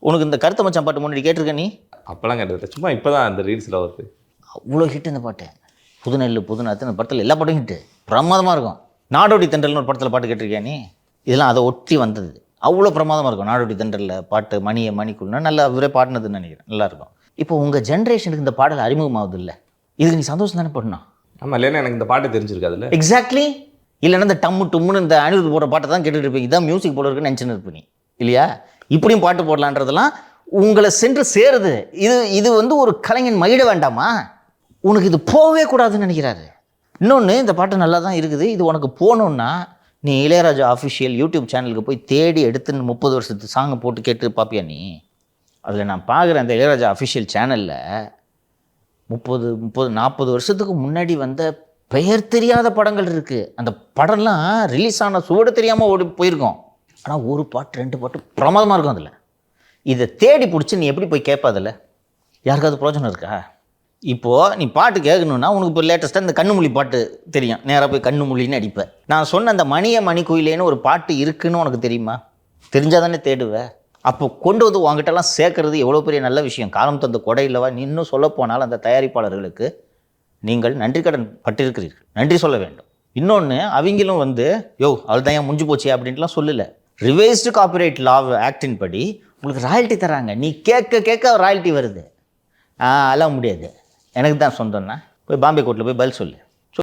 உனக்கு இந்த கருத்த மச்சான் பாட்டு முன்னாடி கேட்டிருக்க நீ? அப்போலாம் கேட்டது சும்மா இப்போ தான் அந்த ரீல்ஸில் வருது. அவ்வளோ ஹிட் இந்த பாட்டு. புதுநெல்லு புதுநாத்து இந்த படத்தில் எல்லா பாட்டும் ஹிட்டு, பிரமாதமாக இருக்கும். நாடோடி தென்றல்னு ஒரு படத்தில் பாட்டு கேட்டிருக்கியா நீ? இதெல்லாம் அதை ஒட்டி வந்தது. அவ்வளோ பிரமாதமாக இருக்கும் நாடோடி தென்றலில் பாட்டு. மணியை மணிக்குள்ளனா நல்லா அவரே பாடினதுன்னு நினைக்கிறேன், நல்லாயிருக்கும். இப்போ உங்கள் ஜென்ரேஷனுக்கு இந்த பாடல் அறிமுகமாகுது இல்லை, இதுக்கு நீ சந்தோஷம் தானே பண்ணணும்? ஆமாம், இல்லைன்னா எனக்கு இந்த பாட்டு தெரிஞ்சிருக்காதுல்ல. எக்ஸாக்ட்லி. இல்லைன்னா இந்த டம்மு டும்முன்னு இந்த அனிருத் போடுற பாட்டை தான் கேட்டுட்டு இருப்பீங்க. இதான் மியூசிக் போட இருக்குன்னு நினச்சின்னு இருப்பீங்க இல்லையா? இப்படியும் பாட்டு போடலான்றதெல்லாம் உங்களை சென்று சேருது. இது ஒரு கலைஞன் மகிழ வேண்டாமா? உனக்கு இது போகவே கூடாதுன்னு நினைக்கிறாரு. இன்னொன்று, இந்த பாட்டு நல்லா தான் இருக்குது, இது உனக்கு போகணுன்னா நீ இளையராஜா அஃபிஷியல் யூடியூப் சேனலுக்கு போய் தேடி எடுத்துன்னு 30 வருஷத்து சாங்கை போட்டு கேட்டு பார்ப்பியா நீ? அதில் நான் பார்க்குறேன், அந்த இளையராஜா அஃபிஷியல் சேனலில் 30-40 வருஷத்துக்கு முன்னாடி வந்த பெயர் தெரியாத படங்கள் இருக்குது. அந்த படம்லாம் ரிலீஸ் ஆன சுவடு தெரியாமல் ஓடி போயிருக்கோம். ஆனால் ஒரு பாட்டு 2 பாட்டு பிரமாதமாக இருக்கும் அதில். இதை தேடி பிடிச்சி நீ எப்படி போய் கேட்ப? அதில் யாருக்காவது பிரோஜனம் இருக்கா? இப்போது நீ பாட்டு கேட்கணுன்னா உனக்கு இப்போ லேட்டஸ்ட்டாக இந்த கண்ணுமொழி பாட்டு தெரியும், நேராக போய் கண்ணுமொழின்னு அடிப்பேன். நான் சொன்ன அந்த மணியை மணிக்குயிலேன்னு ஒரு பாட்டு இருக்குன்னு உனக்கு தெரியுமா? தெரிஞ்சால் தானே தேடுவேன். அப்போ கொண்டு வந்து உங்ககிட்டலாம் சேர்க்கறது எவ்வளோ பெரிய நல்ல விஷயம். காலம் தந்த கொடை இல்லவா? நீ இன்னும் சொல்லப்போனால் அந்த தயாரிப்பாளர்களுக்கு நீங்கள் நன்றி கடன் பட்டிருக்கிறீர்கள், நன்றி சொல்ல வேண்டும். இன்னொன்று, அவங்களும் அவள் தான் ஏன் முடிஞ்சு போச்சு அப்படின்ட்டுலாம் சொல்லலை. ரிவைஸ்டு காப்பிரைட் லா ஆக்டின் படி உங்களுக்கு ராயல்ட்டி தராங்க. நீ கேட்க கேட்க ராயல்ட்டி வருது. அதெல்லாம் முடியாது, எனக்கு தான் சொந்தம்னா போய் பாம்பே கோர்ட்டில் போய் பதில் சொல்லு.